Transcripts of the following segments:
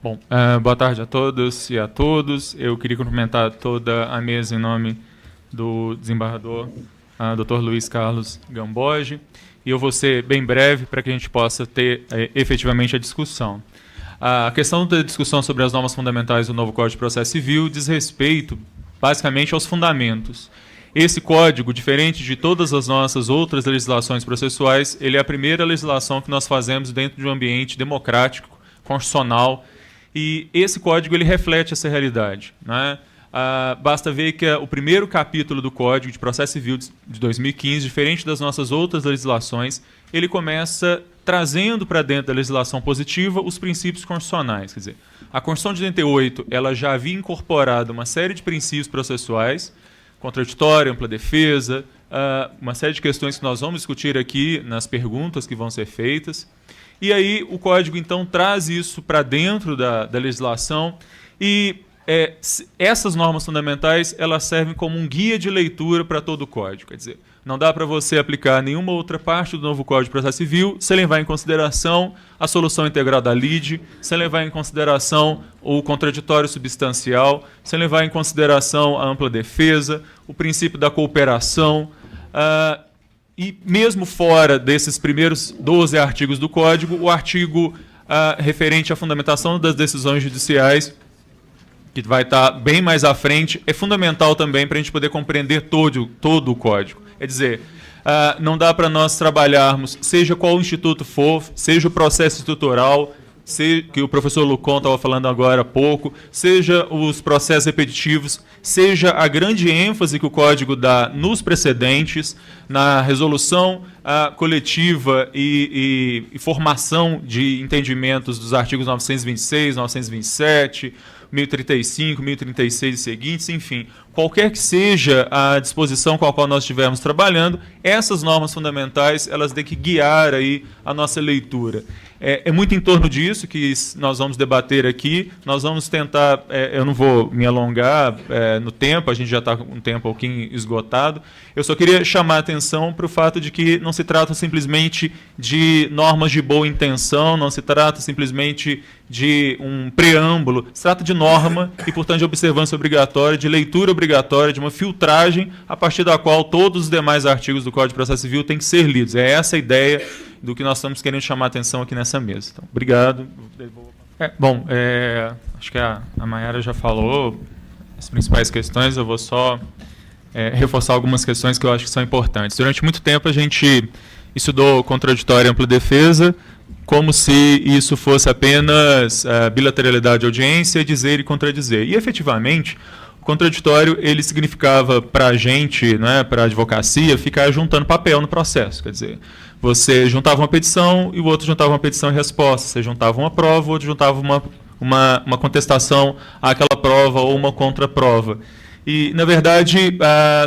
Bom, boa tarde a todas e a todos. Eu queria cumprimentar toda a mesa em nome do desembargador Dr. Luiz Carlos Gamboge. E eu vou ser bem breve para que a gente possa ter efetivamente a discussão. A questão da discussão sobre as normas fundamentais do novo Código de Processo Civil diz respeito, basicamente, aos fundamentos. Esse código, diferente de todas as nossas outras legislações processuais, ele é a primeira legislação que nós fazemos dentro de um ambiente democrático, constitucional, e esse código ele reflete essa realidade, né? Basta ver que o primeiro capítulo do Código de Processo Civil de 2015, diferente das nossas outras legislações, ele começa trazendo para dentro da legislação positiva os princípios constitucionais. Quer dizer, a Constituição de 88 ela já havia incorporado uma série de princípios processuais, contraditório, ampla defesa, uma série de questões que nós vamos discutir aqui nas perguntas que vão ser feitas. E aí o Código, então, traz isso para dentro da legislação e essas normas fundamentais elas servem como um guia de leitura para todo o Código. Quer dizer, não dá para você aplicar nenhuma outra parte do novo Código de Processo Civil sem levar em consideração a solução integral da lide, sem levar em consideração o contraditório substancial, sem levar em consideração a ampla defesa, o princípio da cooperação. E mesmo fora desses primeiros 12 artigos do Código, o artigo referente à fundamentação das decisões judiciais, que vai estar bem mais à frente, é fundamental também para a gente poder compreender todo o Código. É dizer, não dá para nós trabalharmos, seja qual instituto for, seja o processo estrutural, que o professor Lucon estava falando agora há pouco, seja os processos repetitivos, seja a grande ênfase que o Código dá nos precedentes, na resolução coletiva e formação de entendimentos dos artigos 926, 927, 1035, 1036 e seguintes, enfim, qualquer que seja a disposição com a qual nós estivermos trabalhando, essas normas fundamentais elas têm que guiar aí a nossa leitura. É muito em torno disso que nós vamos debater aqui. Nós vamos tentar, eu não vou me alongar no tempo, a gente já está com um tempo um pouquinho esgotado. Eu só queria chamar a atenção para o fato de que não se trata simplesmente de normas de boa intenção, não se trata simplesmente de um preâmbulo, se trata de norma e, portanto, de observância obrigatória, de leitura obrigatória, de uma filtragem a partir da qual todos os demais artigos do Código de Processo Civil têm que ser lidos. É essa a ideia do que nós estamos querendo chamar a atenção aqui nessa mesa. Então, obrigado. Acho que a Mayara já falou as principais questões, eu vou só reforçar algumas questões que eu acho que são importantes. Durante muito tempo a gente estudou contraditório e ampla defesa como se isso fosse apenas bilateralidade de audiência, dizer e contradizer. E, efetivamente, o contraditório ele significava para a gente, né, para a advocacia, ficar juntando papel no processo. Quer dizer, você juntava uma petição e o outro juntava uma petição e resposta. Você juntava uma prova, o outro juntava uma contestação àquela prova ou uma contraprova. E, na verdade,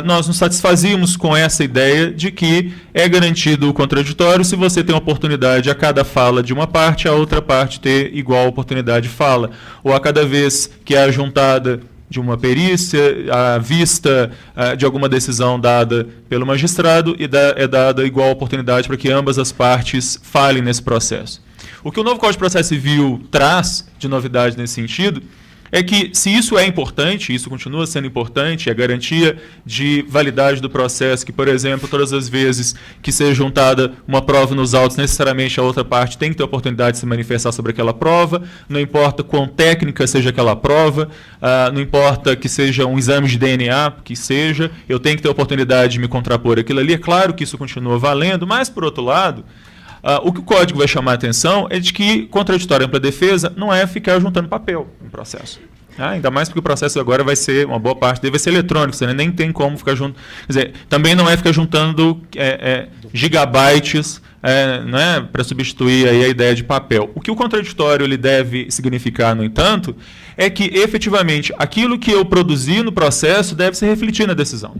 nós nos satisfazíamos com essa ideia de que é garantido o contraditório se você tem uma oportunidade a cada fala de uma parte, a outra parte ter igual oportunidade de fala. Ou a cada vez que é ajuntada de uma perícia, à vista de alguma decisão dada pelo magistrado, é dada igual oportunidade para que ambas as partes falem nesse processo. O que o novo Código de Processo Civil traz de novidade nesse sentido é que, se isso é importante, isso continua sendo importante, a garantia de validade do processo, que, por exemplo, todas as vezes que seja juntada uma prova nos autos, necessariamente a outra parte tem que ter a oportunidade de se manifestar sobre aquela prova, não importa quão técnica seja aquela prova, não importa que seja um exame de DNA, que seja, eu tenho que ter a oportunidade de me contrapor aquilo ali. É claro que isso continua valendo, mas, por outro lado, o que o Código vai chamar a atenção é de que contraditório e ampla defesa não é ficar juntando papel no processo. Ainda mais porque o processo agora vai ser, uma boa parte dele vai ser eletrônico, você nem tem como ficar junto. Quer dizer, também não é ficar juntando gigabytes né, para substituir aí a ideia de papel. O que o contraditório ele deve significar, no entanto, é que efetivamente aquilo que eu produzi no processo deve se refletir na decisão.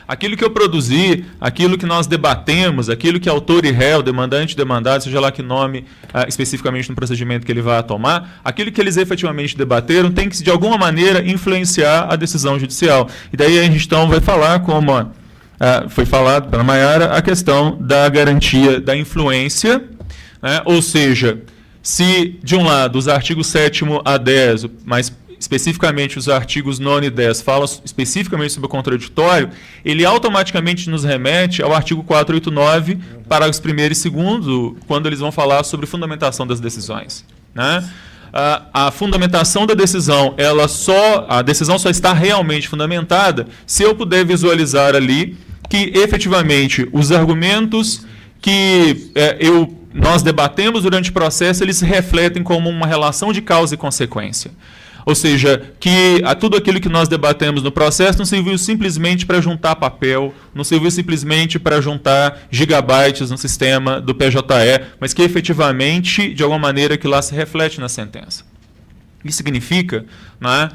Aquilo que eu produzi, aquilo que nós debatemos, aquilo que autor e réu, demandante e demandado, seja lá que nome especificamente no procedimento que ele vai tomar, aquilo que eles efetivamente debateram tem que, de alguma maneira, influenciar a decisão judicial. E daí a gente então vai falar, como foi falado pela Mayara, a questão da garantia da influência, né? Ou seja, se, de um lado, os artigos 7º a 10, mas especificamente os artigos 9 e 10 falam especificamente sobre o contraditório, ele automaticamente nos remete ao artigo 489, parágrafos 1º e 2º, quando eles vão falar sobre fundamentação das decisões, né? A fundamentação da decisão, a decisão só está realmente fundamentada se eu puder visualizar ali que, efetivamente, os argumentos que nós debatemos durante o processo, eles se refletem como uma relação de causa e consequência. Ou seja, que tudo aquilo que nós debatemos no processo não serviu simplesmente para juntar papel, não serviu simplesmente para juntar gigabytes no sistema do PJE, mas que efetivamente, de alguma maneira, que lá se reflete na sentença. Isso significa, né,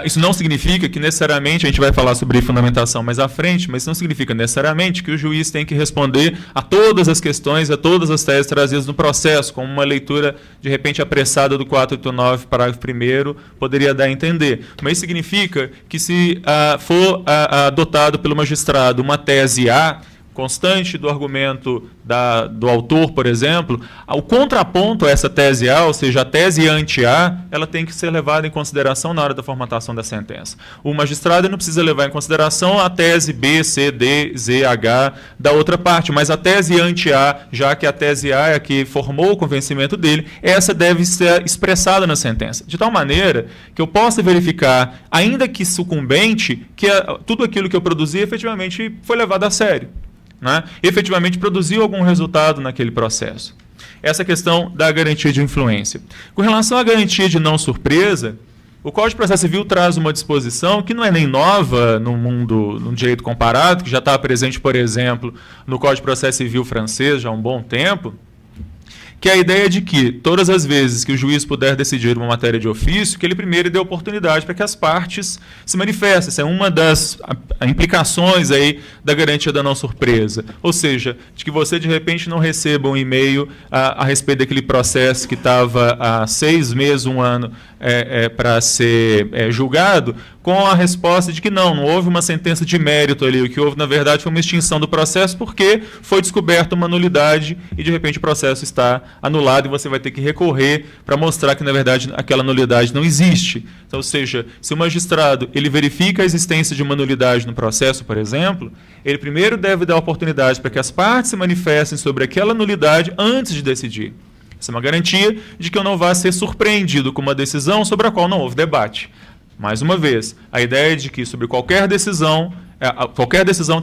isso não significa que necessariamente, a gente vai falar sobre fundamentação mais à frente, mas isso não significa necessariamente que o juiz tem que responder a todas as questões, a todas as teses trazidas no processo, como uma leitura, de repente, apressada do 489, parágrafo 1º, poderia dar a entender. Mas isso significa que se for adotado pelo magistrado uma tese A, constante do argumento do autor, por exemplo, o contraponto a essa tese A, ou seja, a tese anti-A, ela tem que ser levada em consideração na hora da formatação da sentença. O magistrado não precisa levar em consideração a tese B, C, D, Z, H da outra parte, mas a tese anti-A, já que a tese A é a que formou o convencimento dele, essa deve ser expressada na sentença, de tal maneira que eu possa verificar, ainda que sucumbente, que tudo aquilo que eu produzi efetivamente foi levado a sério, né? Efetivamente produziu algum resultado naquele processo. Essa questão da garantia de influência. Com relação à garantia de não surpresa, o Código de Processo Civil traz uma disposição que não é nem nova no direito comparado, que já está presente, por exemplo, no Código de Processo Civil francês já há um bom tempo, que é a ideia de que, todas as vezes que o juiz puder decidir uma matéria de ofício, que ele primeiro dê oportunidade para que as partes se manifestem. Essa é uma das implicações aí da garantia da não surpresa. Ou seja, de que você, de repente, não receba um e-mail a respeito daquele processo que estava há 6 meses, 1 ano, para ser julgado, com a resposta de que não houve uma sentença de mérito ali. O que houve, na verdade, foi uma extinção do processo porque foi descoberta uma nulidade e, de repente, o processo está anulado e você vai ter que recorrer para mostrar que, na verdade, aquela nulidade não existe. Então, ou seja, se o magistrado ele verifica a existência de uma nulidade no processo, por exemplo, ele primeiro deve dar oportunidade para que as partes se manifestem sobre aquela nulidade antes de decidir. Essa é uma garantia de que eu não vá ser surpreendido com uma decisão sobre a qual não houve debate. Mais uma vez, a ideia de que sobre qualquer decisão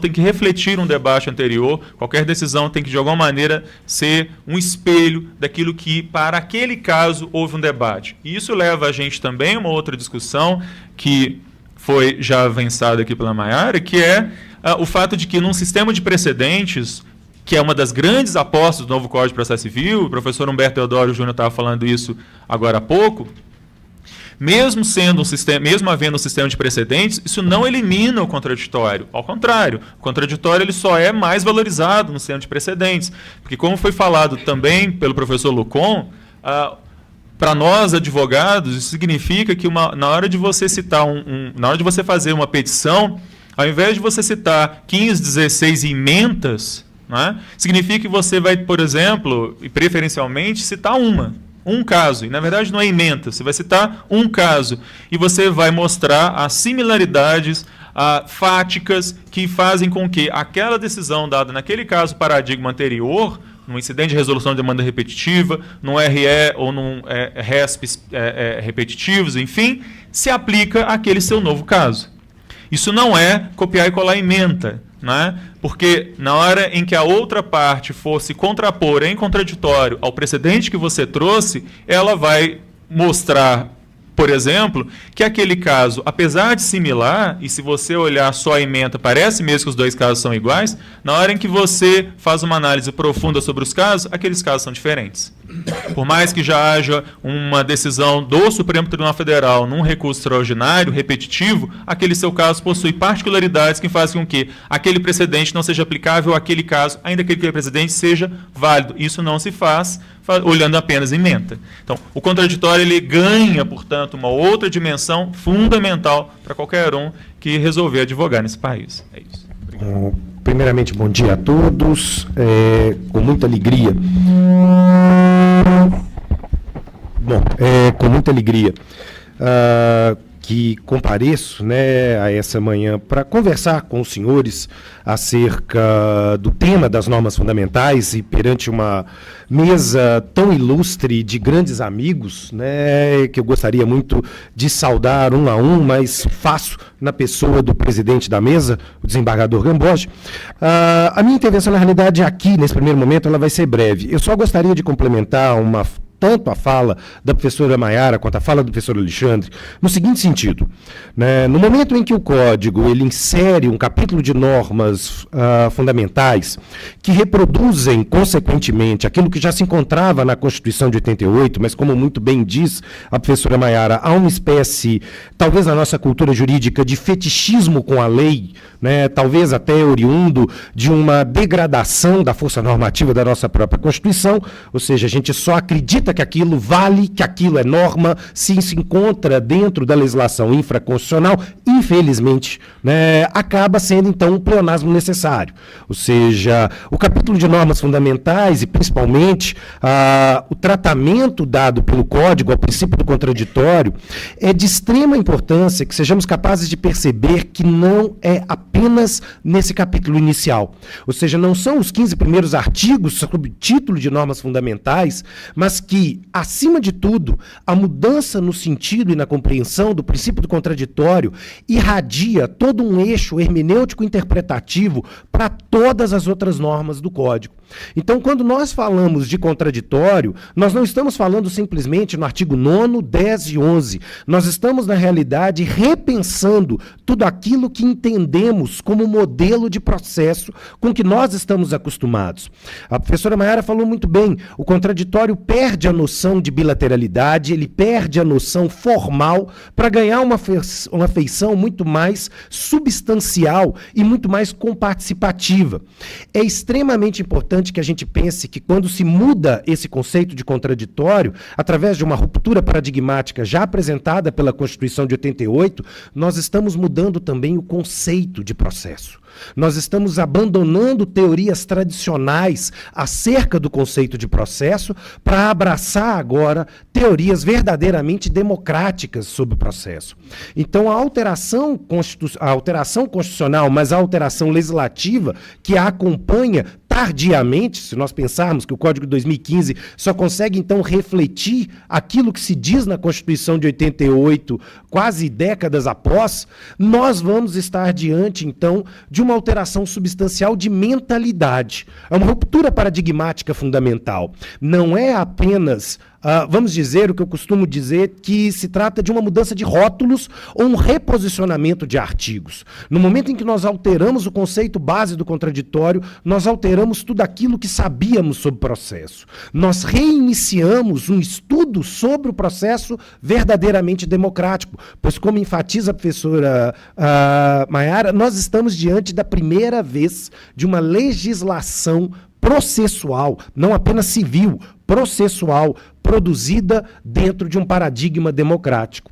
tem que refletir um debate anterior, qualquer decisão tem que, de alguma maneira, ser um espelho daquilo que, para aquele caso, houve um debate. E isso leva a gente também a uma outra discussão que foi já avançada aqui pela Maiara, que é o fato de que, num sistema de precedentes, que é uma das grandes apostas do novo Código de Processo Civil, o professor Humberto Teodoro Júnior estava falando isso agora há pouco, mesmo havendo um sistema de precedentes, isso não elimina o contraditório. Ao contrário, o contraditório ele só é mais valorizado no sistema de precedentes. Porque, como foi falado também pelo professor Lucon, para nós, advogados, isso significa que na hora de você citar na hora de você fazer uma petição, ao invés de você citar 15, 16 emendas, né, significa que você vai, por exemplo, e preferencialmente, citar um caso, e na verdade não é ementa, você vai citar um caso, e você vai mostrar as similaridades fáticas que fazem com que aquela decisão dada naquele caso paradigma anterior, num incidente de resolução de demanda repetitiva, num RE ou num RESP repetitivos, enfim, se aplica àquele seu novo caso. Isso não é copiar e colar ementa, né? Porque na hora em que a outra parte for se contrapor em contraditório ao precedente que você trouxe, ela vai mostrar, por exemplo, que aquele caso, apesar de similar, e se você olhar só a ementa, parece mesmo que os dois casos são iguais, na hora em que você faz uma análise profunda sobre os casos, aqueles casos são diferentes. Por mais que já haja uma decisão do Supremo Tribunal Federal num recurso extraordinário, repetitivo, aquele seu caso possui particularidades que fazem com que aquele precedente não seja aplicável àquele caso, ainda que aquele precedente seja válido. Isso não se faz olhando apenas ementa. Então, o contraditório ele ganha, portanto, uma outra dimensão fundamental para qualquer um que resolver advogar nesse país. É isso. Obrigado. Primeiramente, bom dia a todos. Com muita alegria, Bom, com muita alegria que compareço, né, a essa manhã para conversar com os senhores acerca do tema das normas fundamentais e perante uma mesa tão ilustre de grandes amigos, né, que eu gostaria muito de saudar um a um, mas faço na pessoa do presidente da mesa, o desembargador Gamboge. A minha intervenção, na realidade, aqui, nesse primeiro momento, ela vai ser breve. Eu só gostaria de complementar tanto a fala da professora Maiara quanto a fala do professor Alexandre, no seguinte sentido, né, no momento em que o Código ele insere um capítulo de normas fundamentais que reproduzem, consequentemente, aquilo que já se encontrava na Constituição de 88, mas como muito bem diz a professora Maiara, há uma espécie, talvez na nossa cultura jurídica, de fetichismo com a lei, né, talvez até oriundo de uma degradação da força normativa da nossa própria Constituição, ou seja, a gente só acredita que aquilo vale, que aquilo é norma, se encontra dentro da legislação infraconstitucional, infelizmente, né, acaba sendo, então, um pleonasmo necessário. Ou seja, o capítulo de normas fundamentais e, principalmente, o tratamento dado pelo Código ao princípio do contraditório é de extrema importância que sejamos capazes de perceber que não é apenas nesse capítulo inicial. Ou seja, não são os 15 primeiros artigos sob o título de normas fundamentais, mas que, acima de tudo, a mudança no sentido e na compreensão do princípio do contraditório irradia todo um eixo hermenêutico interpretativo para todas as outras normas do Código. Então, quando nós falamos de contraditório, nós não estamos falando simplesmente no artigo 9º, 10 e 11. Nós estamos, na realidade, repensando tudo aquilo que entendemos como modelo de processo com que nós estamos acostumados. A professora Maiara falou muito bem, o contraditório perde a noção de bilateralidade, ele perde a noção formal para ganhar uma feição muito mais substancial e muito mais comparticipativa. É extremamente importante que a gente pense que quando se muda esse conceito de contraditório, através de uma ruptura paradigmática já apresentada pela Constituição de 88, nós estamos mudando também o conceito de processo. Nós estamos abandonando teorias tradicionais acerca do conceito de processo para abraçar agora teorias verdadeiramente democráticas sobre o processo. Então, a alteração constitucional, mas a alteração legislativa que a acompanha tardiamente, se nós pensarmos que o Código de 2015 só consegue, então, refletir aquilo que se diz na Constituição de 88, quase décadas após, nós vamos estar diante, então, de uma alteração substancial de mentalidade. É uma ruptura paradigmática fundamental. Não é apenas... vamos dizer o que eu costumo dizer, que se trata de uma mudança de rótulos ou um reposicionamento de artigos. No momento em que nós alteramos o conceito base do contraditório, nós alteramos tudo aquilo que sabíamos sobre o processo. Nós reiniciamos um estudo sobre o processo verdadeiramente democrático, pois, como enfatiza a professora Maiara, nós estamos diante da primeira vez de uma legislação processual, não apenas civil, processual, produzida dentro de um paradigma democrático.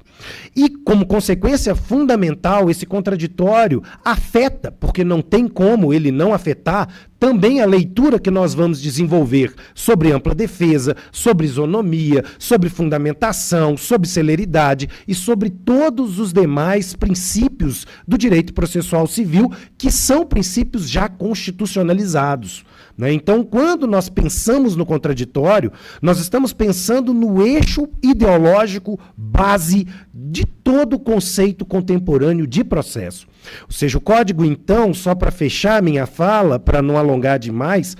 E, como consequência fundamental, esse contraditório afeta, porque não tem como ele não afetar, também a leitura que nós vamos desenvolver sobre ampla defesa, sobre isonomia, sobre fundamentação, sobre celeridade e sobre todos os demais princípios do direito processual civil, que são princípios já constitucionalizados. Então, quando nós pensamos no contraditório, nós estamos pensando no eixo ideológico base de todo o conceito contemporâneo de processo. Ou seja, o Código, então, só para fechar minha fala, para não alongar demais,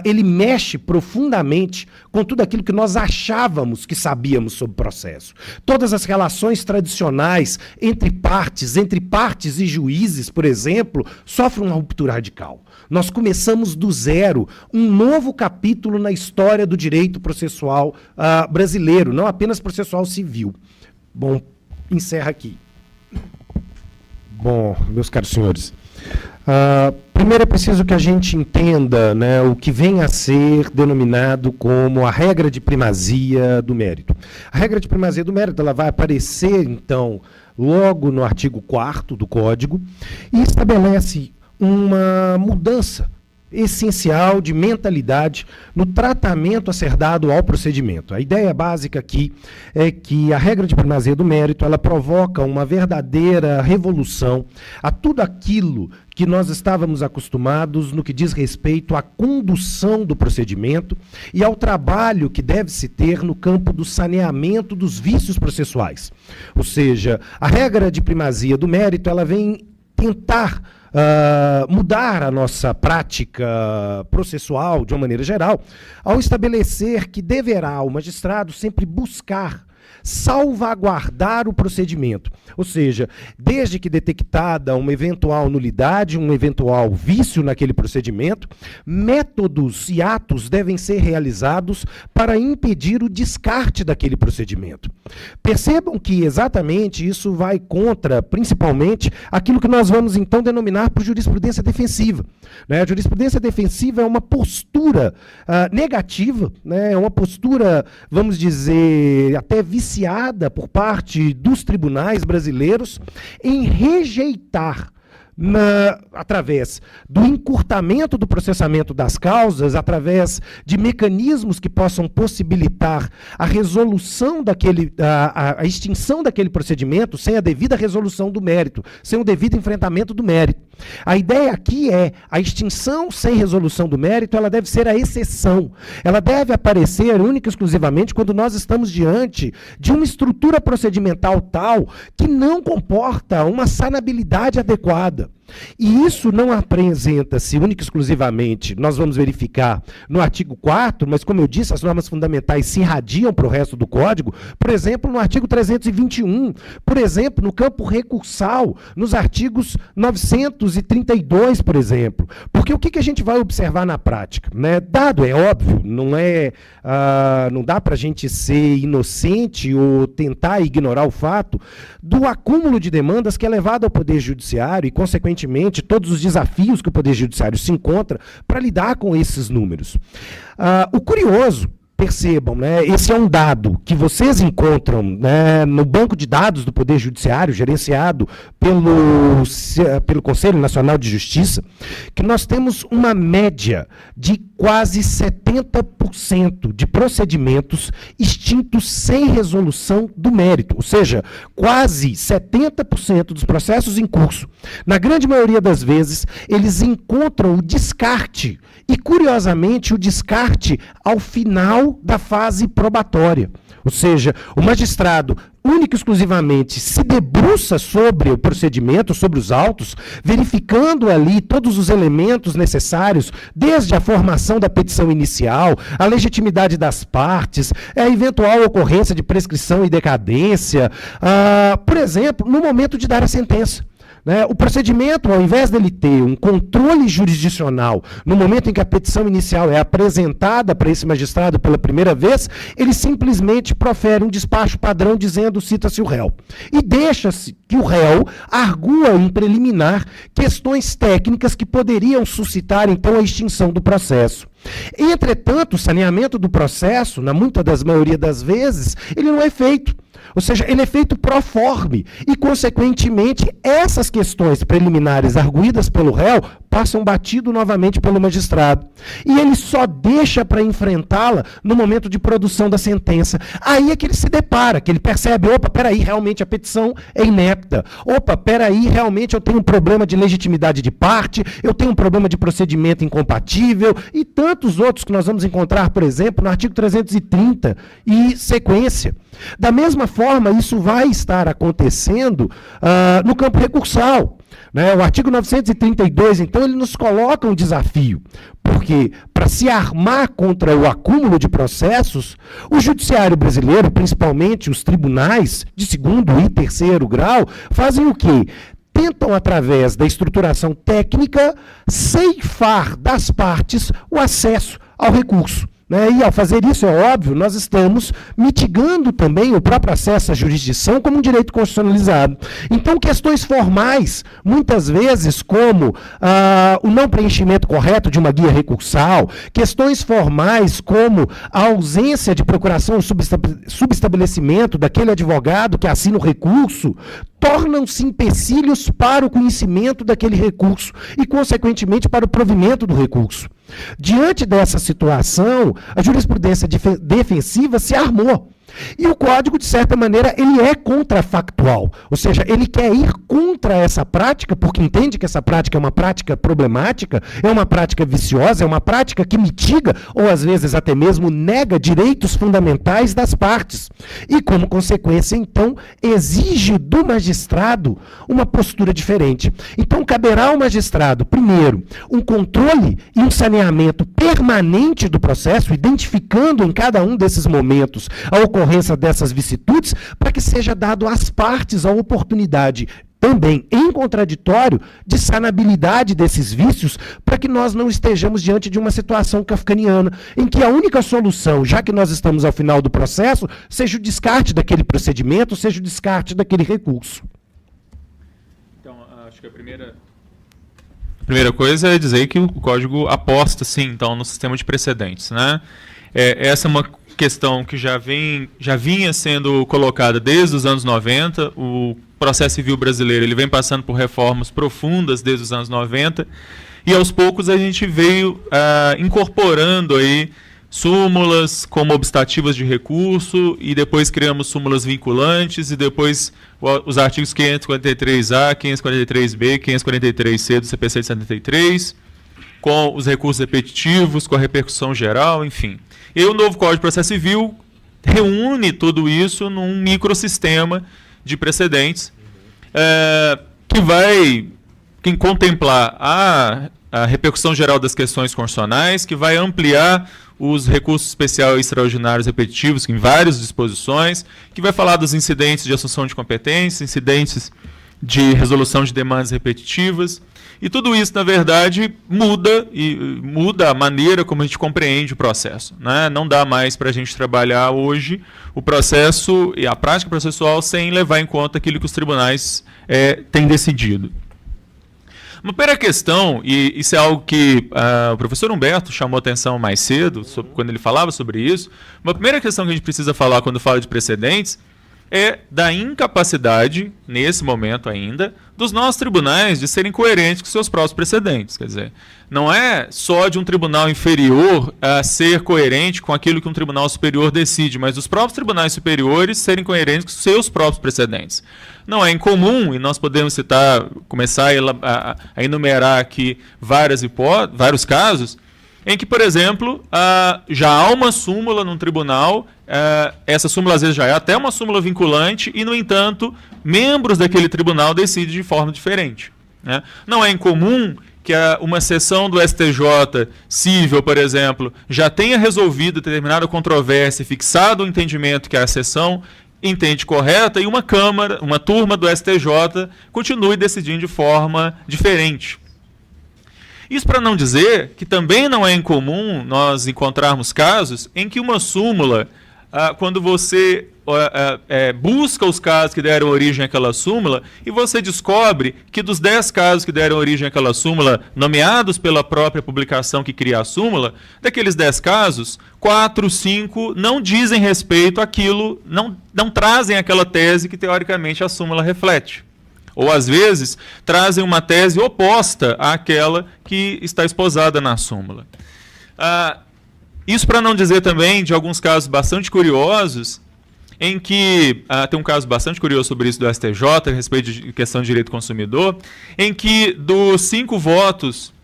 ele mexe profundamente com tudo aquilo que nós achávamos que sabíamos sobre o processo. Todas as relações tradicionais entre partes e juízes, por exemplo, sofrem uma ruptura radical. Nós começamos do zero um novo capítulo na história do direito processual brasileiro, não apenas processual civil. Bom, encerra aqui. Bom, meus caros senhores, primeiro é preciso que a gente entenda, né, o que vem a ser denominado como a regra de primazia do mérito. A regra de primazia do mérito ela vai aparecer, então, logo no artigo 4º do Código e estabelece uma mudança essencial de mentalidade no tratamento a ser dado ao procedimento. A ideia básica aqui é que a regra de primazia do mérito, ela provoca uma verdadeira revolução a tudo aquilo que nós estávamos acostumados no que diz respeito à condução do procedimento e ao trabalho que deve se ter no campo do saneamento dos vícios processuais. Ou seja, a regra de primazia do mérito, ela vem tentar mudar a nossa prática processual de uma maneira geral, ao estabelecer que deverá o magistrado sempre buscar salvaguardar o procedimento. Ou seja, desde que detectada uma eventual nulidade, um eventual vício naquele procedimento, métodos e atos devem ser realizados para impedir o descarte daquele procedimento. Percebam que exatamente isso vai contra, principalmente, aquilo que nós vamos então denominar por jurisprudência defensiva. A jurisprudência defensiva é uma postura negativa, é uma postura, vamos dizer, até viciada por parte dos tribunais brasileiros em rejeitar, através do encurtamento do processamento das causas, através de mecanismos que possam possibilitar a resolução daquele, a extinção daquele procedimento sem a devida resolução do mérito, sem o devido enfrentamento do mérito. A ideia aqui é a extinção sem resolução do mérito, ela deve ser a exceção. Ela deve aparecer única e exclusivamente quando nós estamos diante de uma estrutura procedimental tal que não comporta uma sanabilidade adequada. E isso não apresenta-se única e exclusivamente, nós vamos verificar no artigo 4º, mas como eu disse, as normas fundamentais se irradiam para o resto do Código, por exemplo, no artigo 321, por exemplo, no campo recursal, nos artigos 932, por exemplo. Porque o que a gente vai observar na prática? Dado, é óbvio, não dá para a gente ser inocente ou tentar ignorar o fato do acúmulo de demandas que é levado ao Poder Judiciário e, consequentemente, todos os desafios que o Poder Judiciário se encontra para lidar com esses números. O curioso, percebam, esse é um dado que vocês encontram no banco de dados do Poder Judiciário, gerenciado pelo Conselho Nacional de Justiça, que nós temos uma média de quase 70% de procedimentos extintos sem resolução do mérito, ou seja, quase 70% dos processos em curso, na grande maioria das vezes, eles encontram o descarte, e curiosamente o descarte ao final da fase probatória. Ou seja, o magistrado única e exclusivamente se debruça sobre o procedimento, sobre os autos, verificando ali todos os elementos necessários, desde a formação da petição inicial, a legitimidade das partes, a eventual ocorrência de prescrição e decadência, por exemplo, no momento de dar a sentença. O procedimento, ao invés dele ter um controle jurisdicional no momento em que a petição inicial é apresentada para esse magistrado pela primeira vez, ele simplesmente profere um despacho padrão dizendo cita-se o réu. E deixa-se que o réu argua em preliminar questões técnicas que poderiam suscitar, então, a extinção do processo. Entretanto, o saneamento do processo, na muita das maioria das vezes, ele não é feito. Ou seja, ele é feito pro forme e, consequentemente, essas questões preliminares arguídas pelo réu passam batido novamente pelo magistrado. E ele só deixa para enfrentá-la no momento de produção da sentença. Aí é que ele se depara, que ele percebe, opa, peraí, realmente a petição é inepta. Opa, peraí, realmente eu tenho um problema de legitimidade de parte, eu tenho um problema de procedimento incompatível e tantos outros que nós vamos encontrar, por exemplo, no artigo 330 e sequência. Da mesma forma, isso vai estar acontecendo no campo recursal. O artigo 932, então, ele nos coloca um desafio, porque para se armar contra o acúmulo de processos, o judiciário brasileiro, principalmente os tribunais de segundo e terceiro grau, fazem o quê? Tentam, através da estruturação técnica, ceifar das partes o acesso ao recurso. né? E ao fazer isso, é óbvio, nós estamos mitigando também o próprio acesso à jurisdição como um direito constitucionalizado. Então, questões formais, muitas vezes, como o não preenchimento correto de uma guia recursal, questões formais como a ausência de procuração ou subestabelecimento daquele advogado que assina o recurso, tornam-se empecilhos para o conhecimento daquele recurso e, consequentemente, para o provimento do recurso. Diante dessa situação, a jurisprudência defensiva se armou. E o Código, de certa maneira, ele é contrafactual, ou seja, ele quer ir contra essa prática, porque entende que essa prática é uma prática problemática, é uma prática viciosa, é uma prática que mitiga, ou às vezes até mesmo nega direitos fundamentais das partes. E, como consequência, então, exige do magistrado uma postura diferente. Então, caberá ao magistrado, primeiro, um controle e um saneamento permanente do processo, identificando em cada um desses momentos a ocorrência dessas vicissitudes, para que seja dado às partes a oportunidade, também em contraditório, de sanabilidade desses vícios, para que nós não estejamos diante de uma situação kafkaniana, em que a única solução, já que nós estamos ao final do processo, seja o descarte daquele procedimento, seja o descarte daquele recurso. Então, acho que a primeira coisa é dizer que o Código aposta, sim, então, no sistema de precedentes, né? Essa é uma questão que já vinha sendo colocada desde os anos 90. O processo civil brasileiro ele vem passando por reformas profundas desde os anos 90, e aos poucos a gente veio incorporando aí súmulas como obstativas de recurso, e depois criamos súmulas vinculantes, e depois os artigos 543A, 543B, 543C do CPC de 73, com os recursos repetitivos, com a repercussão geral, enfim. E o novo Código de Processo Civil reúne tudo isso num microsistema de precedentes que vai contemplar a repercussão geral das questões constitucionais, que vai ampliar os recursos especiais e extraordinários repetitivos em várias disposições, que vai falar dos incidentes de assunção de competência, incidentes de resolução de demandas repetitivas. E tudo isso, na verdade, muda a maneira como a gente compreende o processo, né? Não dá mais para a gente trabalhar hoje o processo e a prática processual sem levar em conta aquilo que os tribunais têm decidido. Uma primeira questão, e isso é algo que o professor Humberto chamou atenção mais cedo, quando ele falava sobre isso, uma primeira questão que a gente precisa falar quando fala de precedentes é da incapacidade, nesse momento ainda, dos nossos tribunais de serem coerentes com seus próprios precedentes. Quer dizer, não é só de um tribunal inferior a ser coerente com aquilo que um tribunal superior decide, mas dos próprios tribunais superiores serem coerentes com seus próprios precedentes. Não é incomum, e nós podemos começar a enumerar aqui vários casos, em que, por exemplo, já há uma súmula num tribunal, essa súmula às vezes já é até uma súmula vinculante, e, no entanto, membros daquele tribunal decidem de forma diferente, né? Não é incomum que uma sessão do STJ civil, por exemplo, já tenha resolvido determinada controvérsia, fixado o entendimento que a sessão entende correta, e uma turma do STJ continue decidindo de forma diferente. Isso para não dizer que também não é incomum nós encontrarmos casos em que uma súmula, quando você busca os casos que deram origem àquela súmula, e você descobre que dos 10 casos que deram origem àquela súmula, nomeados pela própria publicação que cria a súmula, daqueles 10 casos, 4, 5 não dizem respeito àquilo, não trazem aquela tese que teoricamente a súmula reflete. Ou, às vezes, trazem uma tese oposta àquela que está esposada na súmula. Isso para não dizer também de alguns casos bastante curiosos, em que, tem um caso bastante curioso sobre isso do STJ, a respeito de questão de direito do consumidor, em que dos 5 votos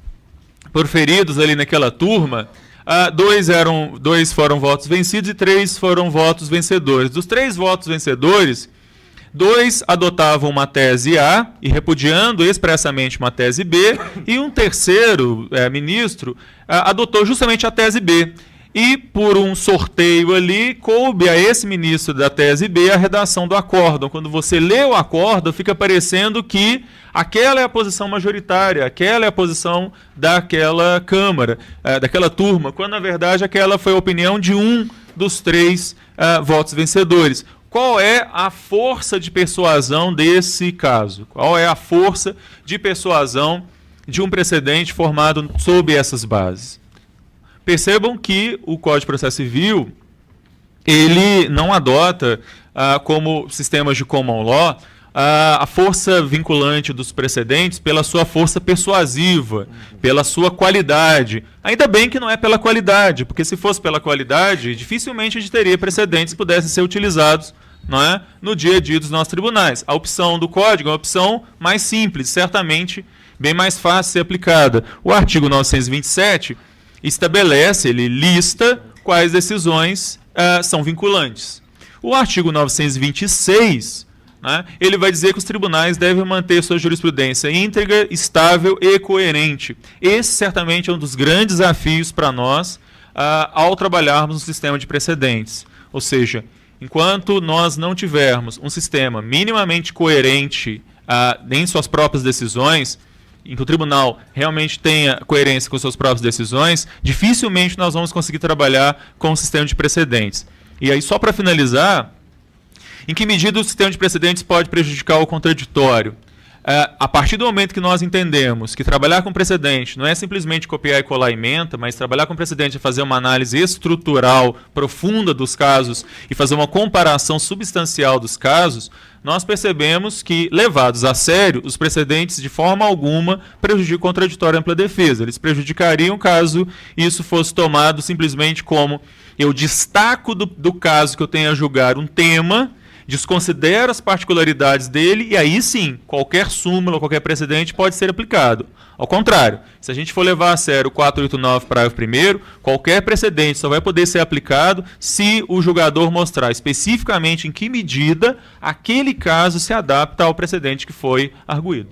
proferidos ali naquela turma, 2 foram votos vencidos e 3 foram votos vencedores. Dos 3 votos vencedores, 2 adotavam uma tese A e repudiando expressamente uma tese B, e um terceiro ministro adotou justamente a tese B. E, por um sorteio ali, coube a esse ministro da tese B a redação do acórdão. Quando você lê o acórdão, fica parecendo que aquela é a posição majoritária, aquela é a posição daquela Câmara, daquela turma, quando, na verdade, aquela foi a opinião de um dos 3 votos vencedores. Qual é a força de persuasão desse caso? Qual é a força de persuasão de um precedente formado sob essas bases? Percebam que o Código de Processo Civil, ele não adota, como sistemas de common law, a força vinculante dos precedentes pela sua força persuasiva, pela sua qualidade. Ainda bem que não é pela qualidade, porque se fosse pela qualidade, dificilmente a gente teria precedentes que pudessem ser utilizados, não é, no dia a dia dos nossos tribunais. A opção do Código é uma opção mais simples, certamente bem mais fácil de ser aplicada. O artigo 927 estabelece, ele lista quais decisões são vinculantes. O artigo 926, né, ele vai dizer que os tribunais devem manter sua jurisprudência íntegra, estável e coerente. Esse certamente é um dos grandes desafios para nós ao trabalharmos no sistema de precedentes. Ou seja, enquanto nós não tivermos um sistema minimamente coerente em suas próprias decisões, em que o tribunal realmente tenha coerência com suas próprias decisões, dificilmente nós vamos conseguir trabalhar com o sistema de precedentes. E aí, só para finalizar, em que medida o sistema de precedentes pode prejudicar o contraditório? A partir do momento que nós entendemos que trabalhar com precedente não é simplesmente copiar e colar ementa, mas trabalhar com precedente é fazer uma análise estrutural, profunda dos casos e fazer uma comparação substancial dos casos, nós percebemos que, levados a sério, os precedentes de forma alguma prejudicam o contraditório e ampla defesa. Eles prejudicariam caso isso fosse tomado simplesmente como eu destaco do caso que eu tenho a julgar um tema, desconsidera as particularidades dele e aí sim, qualquer súmula, qualquer precedente pode ser aplicado. Ao contrário, se a gente for levar a sério o 489, parágrafo 1º, qualquer precedente só vai poder ser aplicado se o julgador mostrar especificamente em que medida aquele caso se adapta ao precedente que foi arguído.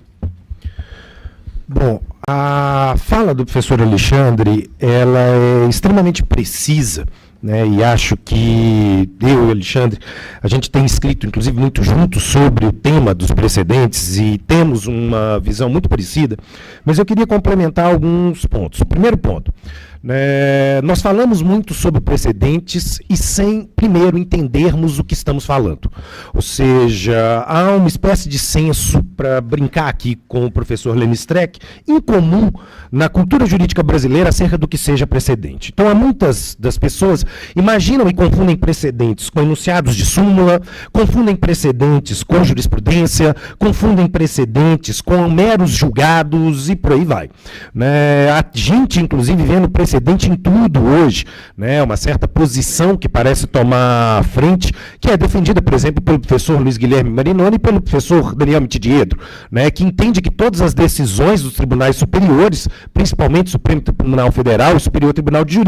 Bom, a fala do professor Alexandre, ela é extremamente precisa, né, e acho que eu e o Alexandre, a gente tem escrito, inclusive, muito juntos sobre o tema dos precedentes e temos uma visão muito parecida, mas eu queria complementar alguns pontos. Primeiro ponto, nós falamos muito sobre precedentes e sem, primeiro, entendermos o que estamos falando. Ou seja, há uma espécie de senso, para brincar aqui com o professor Lênin Streck, incomum na cultura jurídica brasileira acerca do que seja precedente. Então, há muitas das pessoas imaginam e confundem precedentes com enunciados de súmula, confundem precedentes com jurisprudência, confundem precedentes com meros julgados e por aí vai. A gente, inclusive, vendo precedente em tudo hoje, uma certa posição que parece tomar frente, que é defendida, por exemplo, pelo professor Luiz Guilherme Marinoni e pelo professor Daniel Mitidiedro, que entende que todas as decisões dos tribunais superiores, principalmente o Supremo Tribunal Federal e o Superior Tribunal de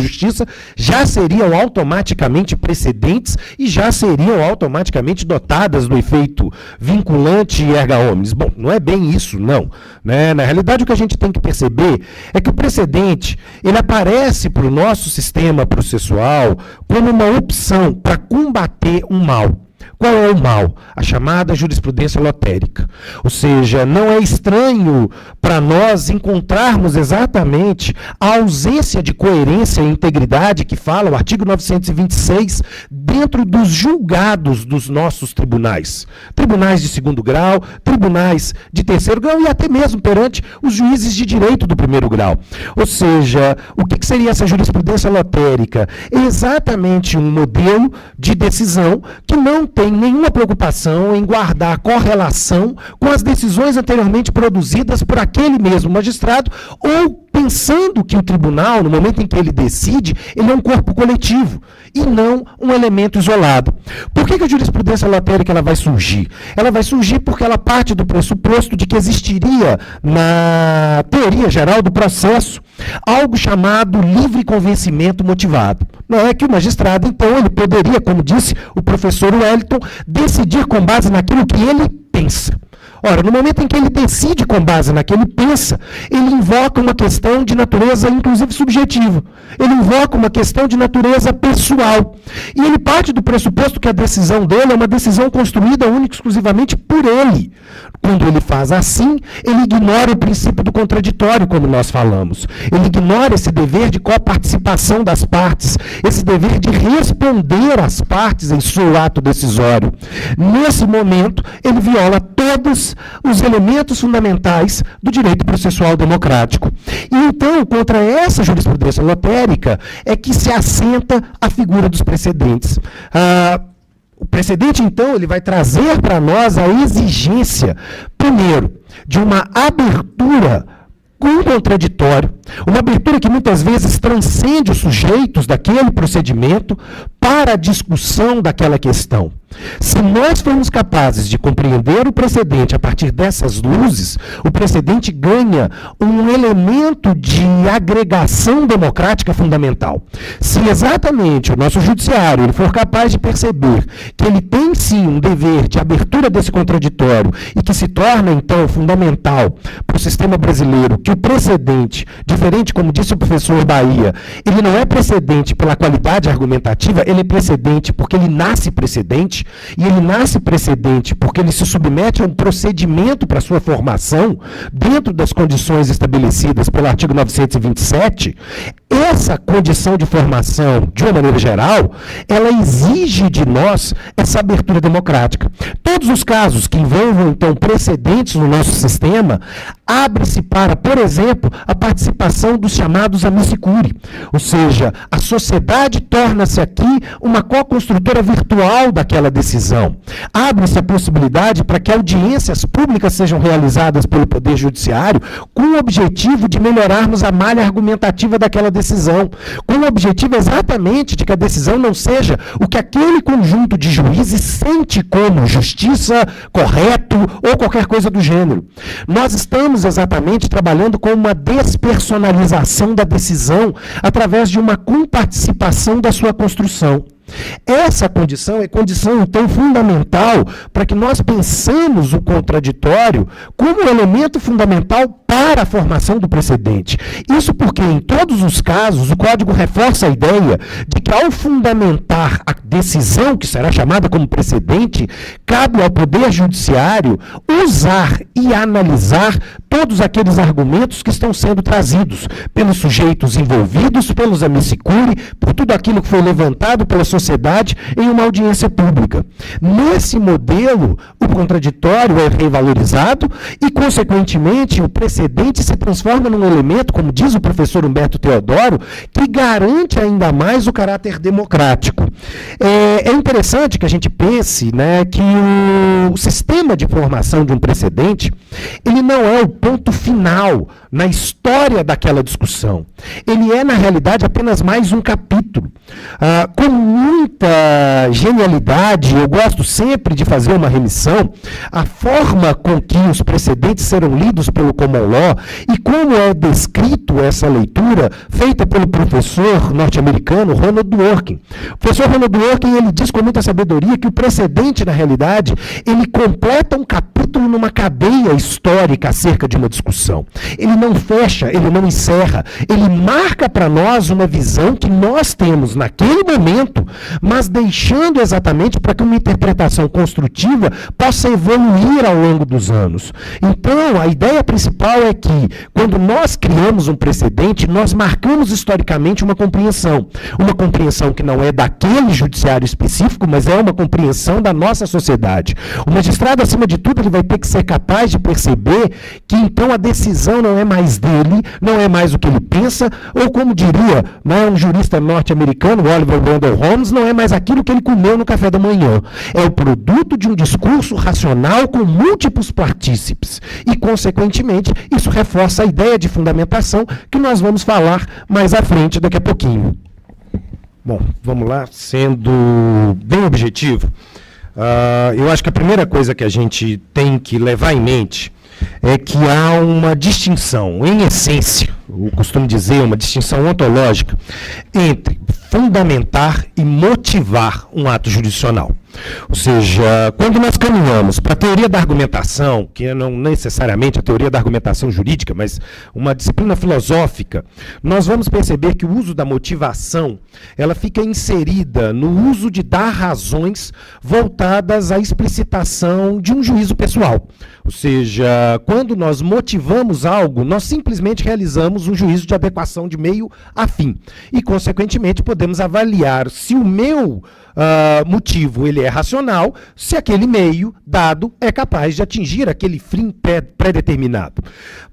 Justiça, já seriam automaticamente precedentes e já seriam automaticamente dotadas do efeito vinculante e erga omnes. Bom, não é bem isso, não. Na realidade, o que a gente tem que perceber é que o precedente ele aparece para o nosso sistema processual como uma opção para combater um mal. Qual é o mal? A chamada jurisprudência lotérica. Ou seja, não é estranho para nós encontrarmos exatamente a ausência de coerência e integridade que fala o artigo 926 dentro dos julgados dos nossos tribunais. Tribunais de segundo grau, tribunais de terceiro grau e até mesmo perante os juízes de direito do primeiro grau. Ou seja, o que seria essa jurisprudência lotérica? É exatamente um modelo de decisão que não tem nenhuma preocupação em guardar correlação com as decisões anteriormente produzidas por aquele mesmo magistrado ou pensando que o tribunal, no momento em que ele decide, ele é um corpo coletivo e não um elemento isolado. Por que a jurisprudência lotérica ela vai surgir? Ela vai surgir porque ela parte do pressuposto de que existiria na teoria geral do processo algo chamado livre convencimento motivado. Não é que o magistrado, então, ele poderia, como disse o professor Wellington, decidir com base naquilo que ele pensa. Ora, no momento em que ele decide com base na que ele pensa, ele invoca uma questão de natureza, inclusive, subjetiva. Ele invoca uma questão de natureza pessoal. E ele parte do pressuposto que a decisão dele é uma decisão construída única e exclusivamente por ele. Quando ele faz assim, ele ignora o princípio do contraditório, como nós falamos. Ele ignora esse dever de coparticipação das partes, esse dever de responder às partes em seu ato decisório. Nesse momento, ele viola todos os elementos fundamentais do direito processual democrático. E então, contra essa jurisprudência lotérica, é que se assenta a figura dos precedentes. O precedente, então, ele vai trazer para nós a exigência, primeiro, de uma abertura com o contraditório, uma abertura que muitas vezes transcende os sujeitos daquele procedimento para a discussão daquela questão. Se nós formos capazes de compreender o precedente a partir dessas luzes, o precedente ganha um elemento de agregação democrática fundamental. Se exatamente o nosso judiciário ele for capaz de perceber que ele tem sim um dever de abertura desse contraditório e que se torna então fundamental para o sistema brasileiro que o precedente, diferente como disse o professor Bahia, ele não é precedente pela qualidade argumentativa, ele é precedente porque ele nasce precedente. E ele nasce precedente porque ele se submete a um procedimento para sua formação dentro das condições estabelecidas pelo artigo 927, essa condição de formação, de uma maneira geral, ela exige de nós essa abertura democrática. Todos os casos que envolvam, então, precedentes no nosso sistema, abre-se para, por exemplo, a participação dos chamados amici curiae, ou seja, a sociedade torna-se aqui uma co-construtora virtual daquela decisão. Abre-se a possibilidade para que audiências públicas sejam realizadas pelo Poder Judiciário com o objetivo de melhorarmos a malha argumentativa daquela decisão, com o objetivo exatamente de que a decisão não seja o que aquele conjunto de juízes sente como justiça, correto ou qualquer coisa do gênero. Nós estamos exatamente trabalhando com uma despersonalização da decisão através de uma comparticipação da sua construção. Essa condição é condição, então, fundamental para que nós pensemos o contraditório como elemento fundamental para a formação do precedente. Isso porque, em todos os casos, o Código reforça a ideia de que, ao fundamentar a decisão, que será chamada como precedente, cabe ao Poder Judiciário usar e analisar todos aqueles argumentos que estão sendo trazidos pelos sujeitos envolvidos, pelos amici curiae, por tudo aquilo que foi levantado pela sociedade em uma audiência pública. Nesse modelo, o contraditório é revalorizado e, consequentemente, o precedente se transforma num elemento, como diz o professor Humberto Teodoro, que garante ainda mais o caráter democrático. É interessante que a gente pense, né, que o sistema de formação de um precedente, ele não é o ponto final na história daquela discussão. Ele é, na realidade, apenas mais um capítulo. Com muita genialidade, eu gosto sempre de fazer uma remissão à forma com que os precedentes serão lidos pelo common law e como é descrito essa leitura feita pelo professor norte-americano Ronald Dworkin. O professor Ronald Dworkin, ele diz com muita sabedoria que o precedente, na realidade, ele completa um capítulo numa cadeia histórica acerca de uma discussão. Ele não fecha, ele não encerra, ele marca para nós uma visão que nós temos naquele momento, mas deixando exatamente para que uma interpretação construtiva possa evoluir ao longo dos anos. Então, a ideia principal é que, quando nós criamos um precedente, nós marcamos historicamente uma compreensão que não é daquele judiciário específico, mas é uma compreensão da nossa sociedade. O magistrado, acima de tudo, ele vai ter que ser capaz de perceber que, então, a decisão não é mais dele, não é mais o que ele pensa, ou como diria, né, um jurista norte-americano, Oliver Wendell Holmes, não é mais aquilo que ele comeu no café da manhã. É o produto de um discurso racional com múltiplos partícipes. E, consequentemente, isso reforça a ideia de fundamentação que nós vamos falar mais à frente daqui a pouquinho. Bom, vamos lá, sendo bem objetivo, eu acho que a primeira coisa que a gente tem que levar em mente é que há uma distinção, em essência, eu costumo dizer, uma distinção ontológica, entre fundamentar e motivar um ato jurisdicional. Ou seja, quando nós caminhamos para a teoria da argumentação, que não necessariamente a teoria da argumentação jurídica, mas uma disciplina filosófica, nós vamos perceber que o uso da motivação, ela fica inserida no uso de dar razões voltadas à explicitação de um juízo pessoal. Ou seja, quando nós motivamos algo, nós simplesmente realizamos um juízo de adequação de meio a fim. E, consequentemente, podemos avaliar se o meu motivo ele é racional, se aquele meio dado é capaz de atingir aquele fim pré-determinado.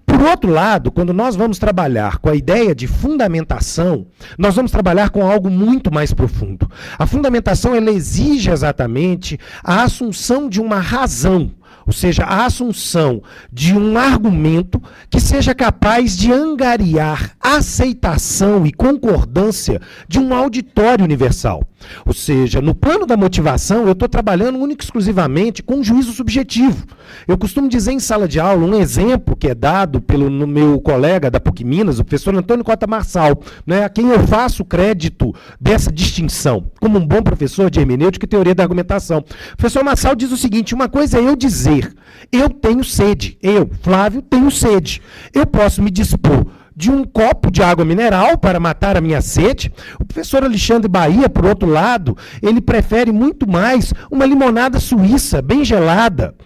Por outro lado, quando nós vamos trabalhar com a ideia de fundamentação, nós vamos trabalhar com algo muito mais profundo. A fundamentação ela exige exatamente a assunção de uma razão, ou seja, a assunção de um argumento que seja capaz de angariar aceitação e concordância de um auditório universal. Ou seja, no plano da motivação, eu estou trabalhando única e exclusivamente com um juízo subjetivo. Eu costumo dizer em sala de aula, um exemplo que é dado pelo meu colega da PUC Minas, o professor Antônio Cota Marçal, né, a quem eu faço crédito dessa distinção, como um bom professor de hermenêutica e teoria da argumentação. O professor Marçal diz o seguinte: uma coisa é eu dizer, eu tenho sede, eu, Flávio, tenho sede. Eu posso me dispor de um copo de água mineral para matar a minha sede. O professor Alexandre Bahia, por outro lado, ele prefere muito mais uma limonada suíça, bem gelada.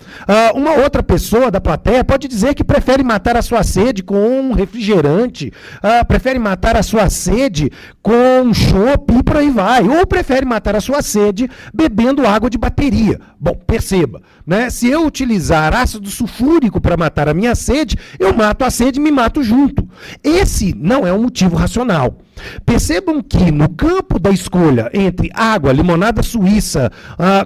Uma outra pessoa da plateia pode dizer que prefere matar a sua sede com um refrigerante, prefere matar a sua sede com um chopp e por aí vai. Ou prefere matar a sua sede bebendo água de bateria. Bom, perceba, né? Se eu utilizar ácido sulfúrico para matar a minha sede, eu mato a sede e me mato junto. Esse não é um motivo racional. Percebam que no campo da escolha entre água, limonada suíça,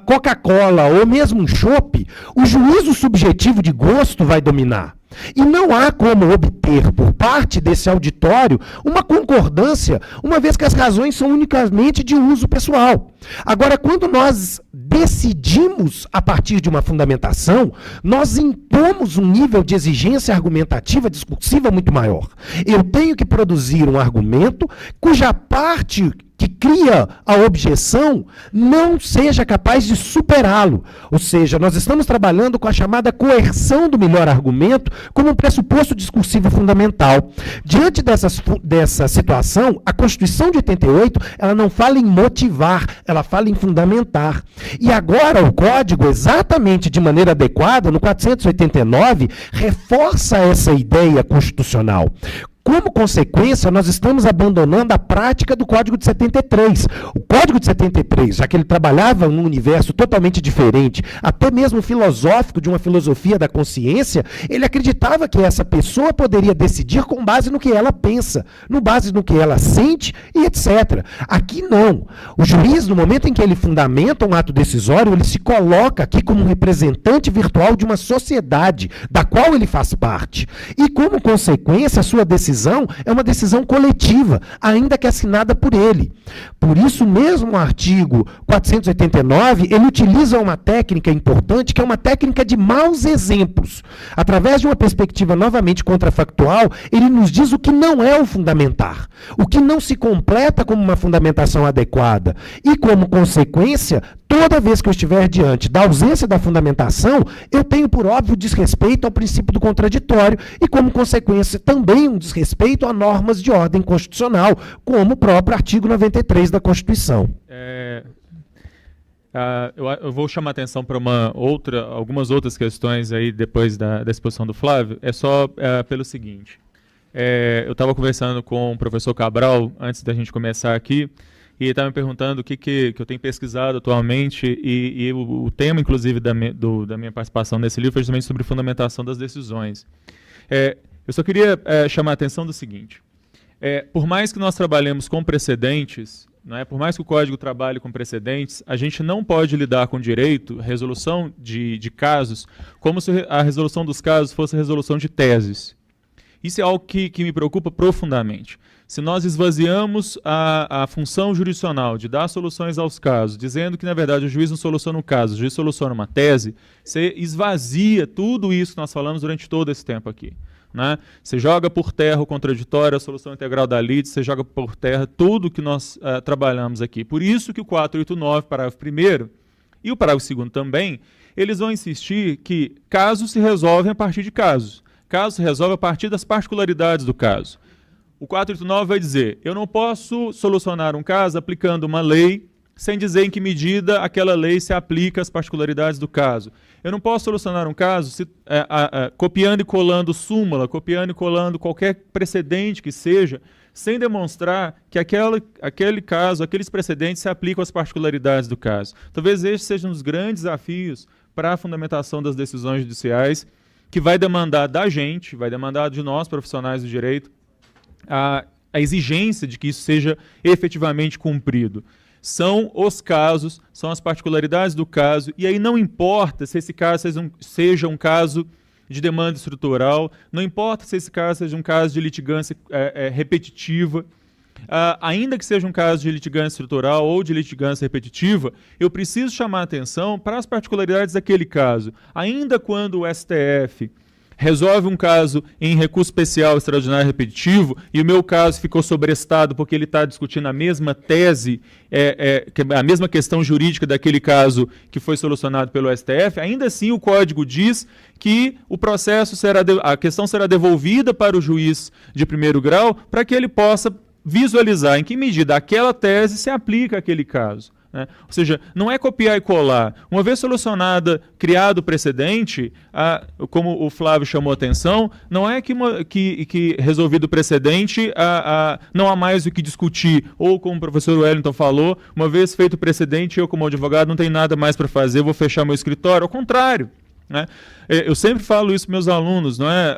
Coca-Cola ou mesmo um chopp, o juízo subjetivo de gosto vai dominar. E não há como obter por parte desse auditório uma concordância, uma vez que as razões são unicamente de uso pessoal. Agora, quando nós decidimos a partir de uma fundamentação, nós impomos um nível de exigência argumentativa discursiva muito maior. Eu tenho que produzir um argumento cuja parte que cria a objeção não seja capaz de superá-lo. Ou seja, nós estamos trabalhando com a chamada coerção do melhor argumento como um pressuposto discursivo fundamental. Diante dessa situação, a Constituição de 88, ela não fala em motivar, ela fala em fundamentar. E agora o Código, exatamente de maneira adequada, no 489, reforça essa ideia constitucional. Como consequência, nós estamos abandonando a prática do Código de 73. O Código de 73, já que ele trabalhava num universo totalmente diferente, até mesmo filosófico, de uma filosofia da consciência, ele acreditava que essa pessoa poderia decidir com base no que ela pensa, no base no que ela sente e etc. Aqui não. O juiz, no momento em que ele fundamenta um ato decisório, ele se coloca aqui como um representante virtual de uma sociedade da qual ele faz parte. E como consequência, a sua decisão é uma decisão coletiva, ainda que assinada por ele. Por isso mesmo o artigo 489, ele utiliza uma técnica importante, que é uma técnica de maus exemplos. Através de uma perspectiva novamente contrafactual, ele nos diz o que não é o fundamentar, o que não se completa como uma fundamentação adequada. E, como consequência, toda vez que eu estiver diante da ausência da fundamentação, eu tenho por óbvio desrespeito ao princípio do contraditório e, como consequência, também um desrespeito a normas de ordem constitucional, como o próprio artigo 93 da Constituição. Eu vou chamar a atenção para algumas outras questões aí depois da exposição do Flávio. É só pelo seguinte. Eu estava conversando com o professor Cabral antes da gente começar aqui, e ele estava me perguntando o que eu tenho pesquisado atualmente, e o tema, inclusive, da minha participação nesse livro foi justamente sobre fundamentação das decisões. Eu só queria chamar a atenção do seguinte. Por mais que nós trabalhemos com precedentes, não é? Por mais que o Código trabalhe com precedentes, a gente não pode lidar com direito, resolução de casos, como se a resolução dos casos fosse a resolução de teses. Isso é algo que me preocupa profundamente. Se nós esvaziamos a função jurisdicional de dar soluções aos casos, dizendo que, na verdade, o juiz não soluciona um caso, o juiz soluciona uma tese, você esvazia tudo isso que nós falamos durante todo esse tempo aqui. Né? Você joga por terra o contraditório, a solução integral da lide, você joga por terra tudo que nós trabalhamos aqui. Por isso que o 489, parágrafo 1º, E o parágrafo 2º também, eles vão insistir que casos se resolvem a partir de casos. Casos se resolvem a partir das particularidades do caso. O 489 vai dizer, eu não posso solucionar um caso aplicando uma lei sem dizer em que medida aquela lei se aplica às particularidades do caso. Eu não posso solucionar um caso copiando e colando súmula, copiando e colando qualquer precedente que seja, sem demonstrar que aquele caso, aqueles precedentes se aplicam às particularidades do caso. Talvez este seja um dos grandes desafios para a fundamentação das decisões judiciais, que vai demandar da gente, vai demandar de nós, profissionais do direito, a exigência de que isso seja efetivamente cumprido. São os casos, são as particularidades do caso, e aí não importa se esse caso seja um caso de demanda estrutural, não importa se esse caso seja um caso de litigância repetitiva, ainda que seja um caso de litigância estrutural ou de litigância repetitiva, eu preciso chamar a atenção para as particularidades daquele caso. Ainda quando o STF resolve um caso em recurso especial extraordinário repetitivo e o meu caso ficou sobrestado porque ele está discutindo a mesma tese, a mesma questão jurídica daquele caso que foi solucionado pelo STF, ainda assim o Código diz que o processo a questão será devolvida para o juiz de primeiro grau para que ele possa visualizar em que medida aquela tese se aplica àquele caso. Ou seja, não é copiar e colar. Uma vez criado o precedente, como o Flávio chamou a atenção, não é que resolvido o precedente, não há mais o que discutir. Ou, como o professor Wellington falou, uma vez feito o precedente, eu como advogado não tenho nada mais para fazer, vou fechar meu escritório. Ao contrário. Eu sempre falo isso para meus alunos, não é?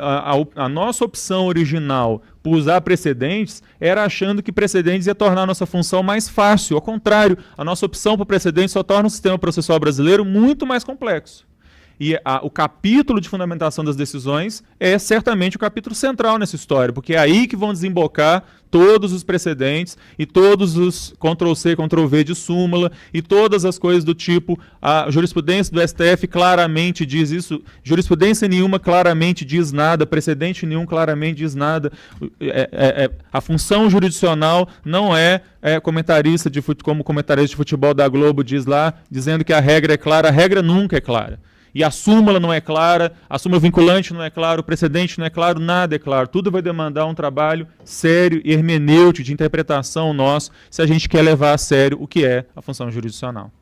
A nossa opção original por usar precedentes era achando que precedentes ia tornar a nossa função mais fácil. Ao contrário, a nossa opção por precedentes só torna o sistema processual brasileiro muito mais complexo. E o capítulo de fundamentação das decisões é certamente o capítulo central nessa história, porque é aí que vão desembocar todos os precedentes e todos os Ctrl-C, Ctrl-V de súmula e todas as coisas do tipo, a jurisprudência do STF claramente diz isso, jurisprudência nenhuma claramente diz nada, precedente nenhum claramente diz nada. A função jurisdicional não é comentarista como comentarista de futebol da Globo diz lá, dizendo que a regra é clara, a regra nunca é clara. E a súmula não é clara, a súmula vinculante não é clara, o precedente não é claro, nada é claro. Tudo vai demandar um trabalho sério e hermenêutico de interpretação nosso, se a gente quer levar a sério o que é a função jurisdicional.